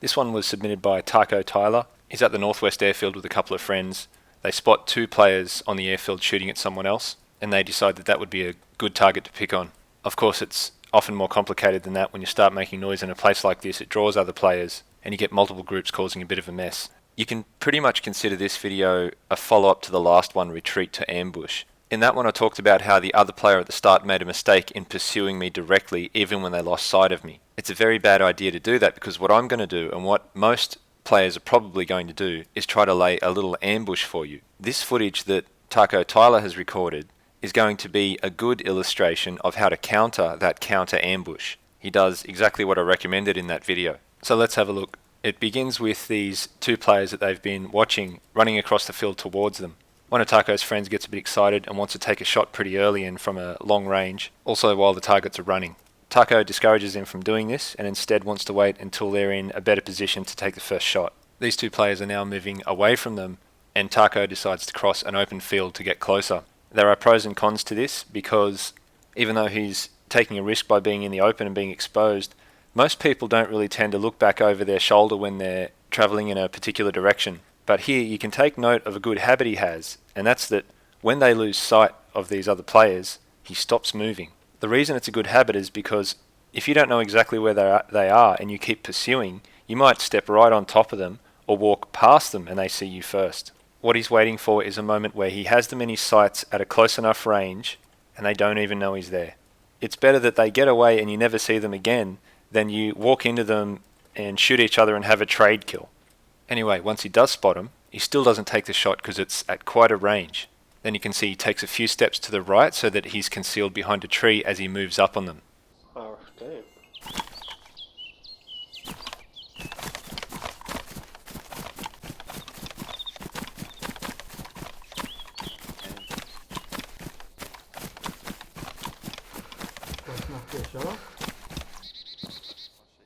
This one was submitted by Taco Tyler. He's at the Northwest Airfield with a couple of friends. They spot two players on the airfield shooting at someone else, and they decide that that would be a good target to pick on. Of course, it's often more complicated than that. When you start making noise in a place like this, it draws other players, and you get multiple groups causing a bit of a mess. You can pretty much consider this video a follow-up to the last one, Retreat to Ambush. In that one I talked about how the other player at the start made a mistake in pursuing me directly even when they lost sight of me. It's a very bad idea to do that, because what I'm going to do, and what most players are probably going to do, is try to lay a little ambush for you. This footage that Taco Tyler has recorded is going to be a good illustration of how to counter that counter ambush. He does exactly what I recommended in that video. So let's have a look. It begins with these two players that they've been watching running across the field towards them. One of Taco's friends gets a bit excited and wants to take a shot pretty early and from a long range, also while the targets are running. Taco discourages him from doing this and instead wants to wait until they're in a better position to take the first shot. These two players are now moving away from them, and Taco decides to cross an open field to get closer. There are pros and cons to this, because even though he's taking a risk by being in the open and being exposed, most people don't really tend to look back over their shoulder when they're travelling in a particular direction. But here you can take note of a good habit he has, and that's that when they lose sight of these other players, he stops moving. The reason it's a good habit is because if you don't know exactly where they are and you keep pursuing, you might step right on top of them or walk past them and they see you first. What he's waiting for is a moment where he has them in his sights at a close enough range and they don't even know he's there. It's better that they get away and you never see them again than you walk into them and shoot each other and have a trade kill. Anyway, once he does spot him, he still doesn't take the shot because it's at quite a range. Then you can see he takes a few steps to the right so that he's concealed behind a tree as he moves up on them. Oh, damn.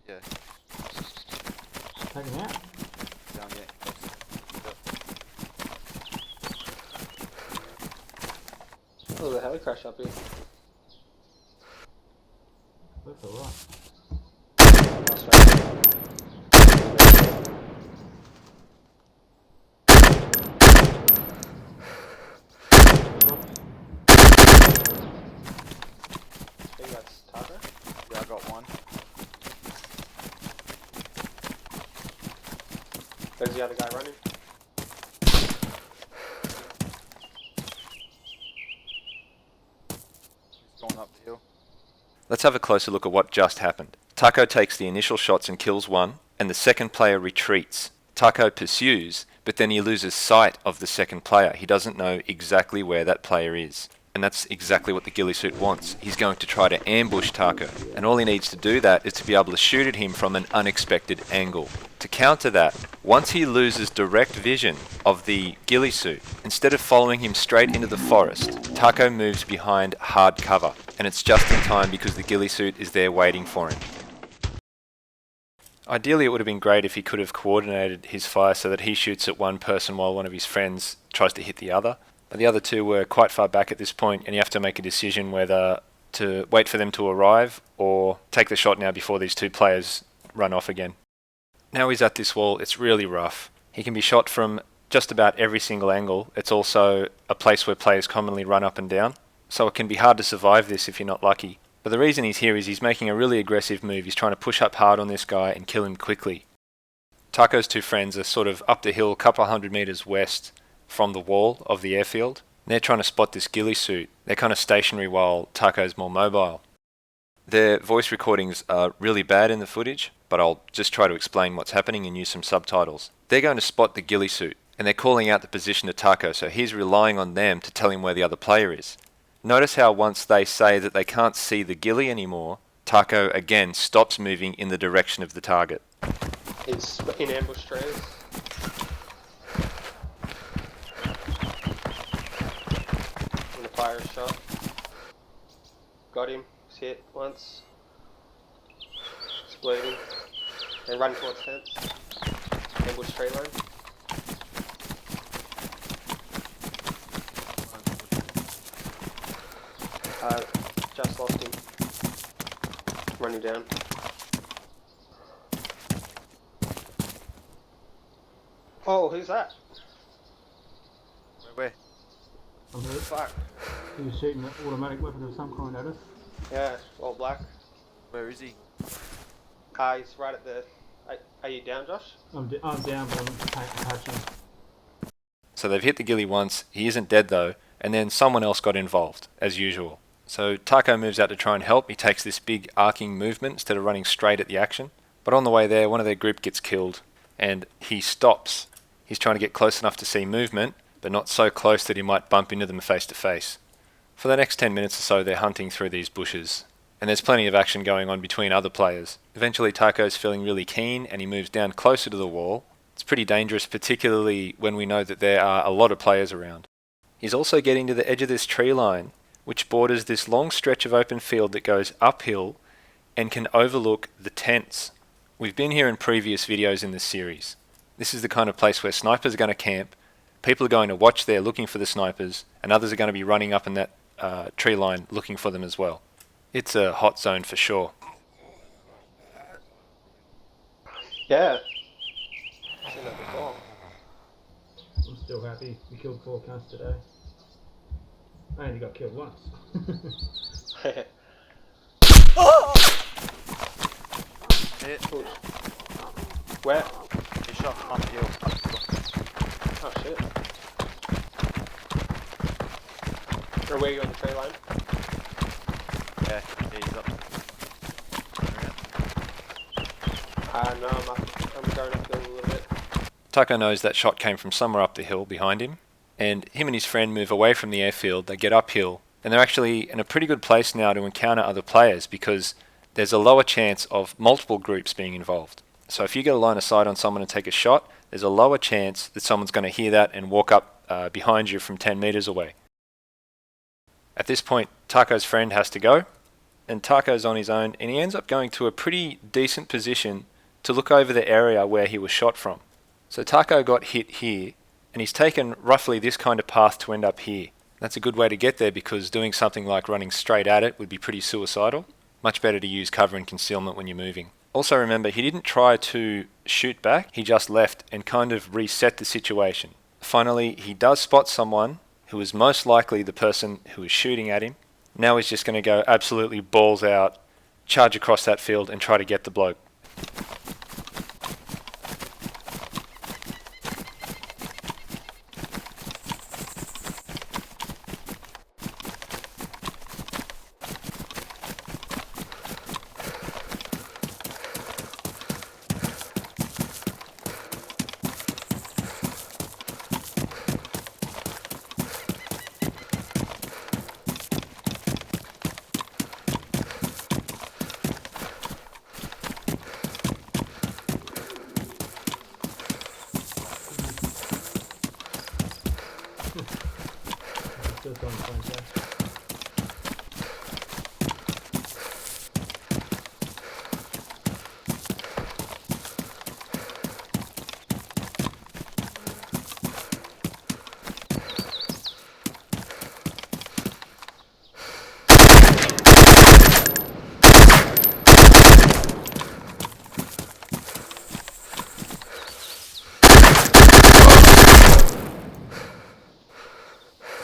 Yeah. Take him out. Down yet. Oh, the heli crash up here. That's alright. That's right. I think that's Taco. Yeah, I got one. There's the other guy running. He's going up the hill. Let's have a closer look at what just happened. Taco takes the initial shots and kills one, and the second player retreats. Taco pursues, but then he loses sight of the second player. He doesn't know exactly where that player is. And that's exactly what the ghillie suit wants. He's going to try to ambush Taco, and all he needs to do that is to be able to shoot at him from an unexpected angle. To counter that, once he loses direct vision of the ghillie suit, instead of following him straight into the forest, Taco moves behind hard cover, and it's just in time because the ghillie suit is there waiting for him. Ideally, it would have been great if he could have coordinated his fire so that he shoots at one person while one of his friends tries to hit the other. But the other two were quite far back at this point, and you have to make a decision whether to wait for them to arrive or take the shot now before these two players run off again. Now he's at this wall. It's really rough. He can be shot from just about every single angle. It's also a place where players commonly run up and down, so it can be hard to survive this if you're not lucky. But the reason he's here is he's making a really aggressive move. He's trying to push up hard on this guy and kill him quickly. Taco's two friends are sort of up the hill a couple hundred meters west from the wall of the airfield. They're trying to spot this ghillie suit. They're kind of stationary while Taco's more mobile. Their voice recordings are really bad in the footage, but I'll just try to explain what's happening and use some subtitles. They're going to spot the ghillie suit, and they're calling out the position of Taco, so he's relying on them to tell him where the other player is. Notice how once they say that they can't see the ghillie anymore, Taco again stops moving in the direction of the target. He's in ambush trees. And the fire shot. Got him. He's hit once. He's bleeding. And run towards fence. Ambush tree line. Just lost him. Running down. Oh, who's that? Where? I'm hurt. Fuck. He was shooting an automatic weapon of some kind at us. Yeah, all black. Where is he? He's right at the... Are you down, Josh? I'm down, but I'm patching. So they've hit the ghillie once, he isn't dead though, and then someone else got involved, as usual. So Taco moves out to try and help. He takes this big arcing movement instead of running straight at the action. But on the way there, one of their group gets killed, and he stops. He's trying to get close enough to see movement, but not so close that he might bump into them face to face. For the next 10 minutes or so, they're hunting through these bushes, and there's plenty of action going on between other players. Eventually Taco's feeling really keen, and he moves down closer to the wall. It's pretty dangerous, particularly when we know that there are a lot of players around. He's also getting to the edge of this tree line, which borders this long stretch of open field that goes uphill and can overlook the tents. We've been here in previous videos in this series. This is the kind of place where snipers are going to camp, people are going to watch there looking for the snipers, and others are going to be running up in that tree line looking for them as well. It's a hot zone for sure. Yeah. Seen that before. I'm still happy. We killed 4 cunts today. I only got killed once. Hit. Where? He shot from uphill. Oh shit. Or where you on the tree line? Yeah, he's up. No, I'm going uphill a little bit. Taco knows that shot came from somewhere up the hill behind him, and him and his friend move away from the airfield. They get uphill, and they're actually in a pretty good place now to encounter other players because there's a lower chance of multiple groups being involved. So if you get a line of sight on someone and take a shot, there's a lower chance that someone's going to hear that and walk up behind you from 10 meters away. At this point, Taco's friend has to go, and Taco's on his own, and he ends up going to a pretty decent position to look over the area where he was shot from. So Taco got hit here, and he's taken roughly this kind of path to end up here. That's a good way to get there because doing something like running straight at it would be pretty suicidal. Much better to use cover and concealment when you're moving. Also remember, he didn't try to shoot back, he just left and kind of reset the situation. Finally, he does spot someone who is most likely the person who is shooting at him. Now he's just going to go absolutely balls out, charge across that field and try to get the bloke. Still trying to find that.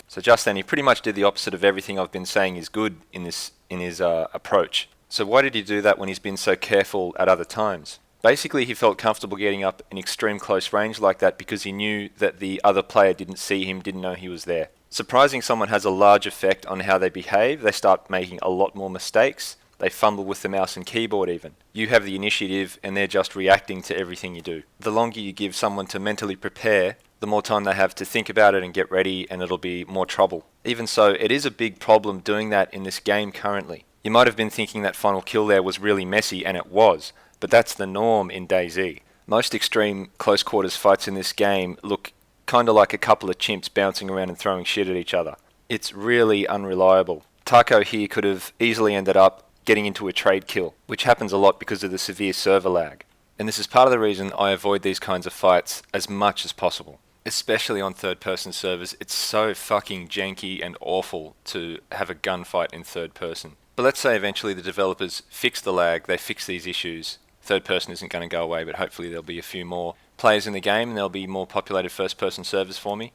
So just then, he pretty much did the opposite of everything I've been saying is good in his approach. So why did he do that when he's been so careful at other times? Basically, he felt comfortable getting up in extreme close range like that because he knew that the other player didn't see him, didn't know he was there. Surprising someone has a large effect on how they behave. They start making a lot more mistakes. They fumble with the mouse and keyboard even. You have the initiative and they're just reacting to everything you do. The longer you give someone to mentally prepare, the more time they have to think about it and get ready, and it'll be more trouble. Even so, it is a big problem doing that in this game currently. You might have been thinking that final kill there was really messy, and it was, but that's the norm in DayZ. Most extreme close quarters fights in this game look kinda like a couple of chimps bouncing around and throwing shit at each other. It's really unreliable. Taco here could have easily ended up getting into a trade kill, which happens a lot because of the severe server lag. And this is part of the reason I avoid these kinds of fights as much as possible. Especially on third-person servers, it's so fucking janky and awful to have a gunfight in third person. But let's say eventually the developers fix the lag, they fix these issues. Third person isn't going to go away, but hopefully there'll be a few more players in the game and there'll be more populated first-person servers for me.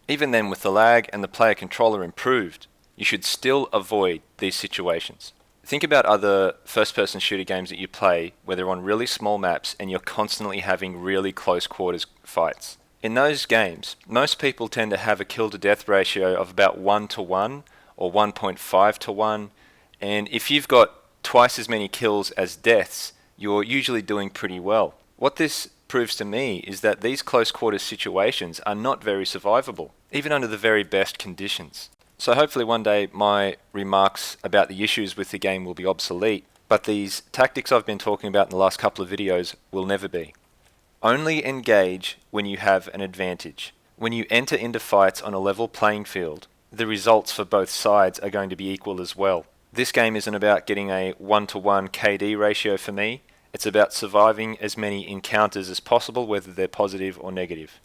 Even then, with the lag and the player controller improved, you should still avoid these situations. Think about other first-person shooter games that you play where they're on really small maps and you're constantly having really close quarters fights. In those games, most people tend to have a kill-to-death ratio of about 1 to 1 or 1.5 to 1, and if you've got twice as many kills as deaths, you're usually doing pretty well. What this proves to me is that these close quarters situations are not very survivable, even under the very best conditions. So hopefully one day my remarks about the issues with the game will be obsolete, but these tactics I've been talking about in the last couple of videos will never be. Only engage when you have an advantage. When you enter into fights on a level playing field, the results for both sides are going to be equal as well. This game isn't about getting a 1-to-1 KD ratio for me. It's about surviving as many encounters as possible, whether they're positive or negative.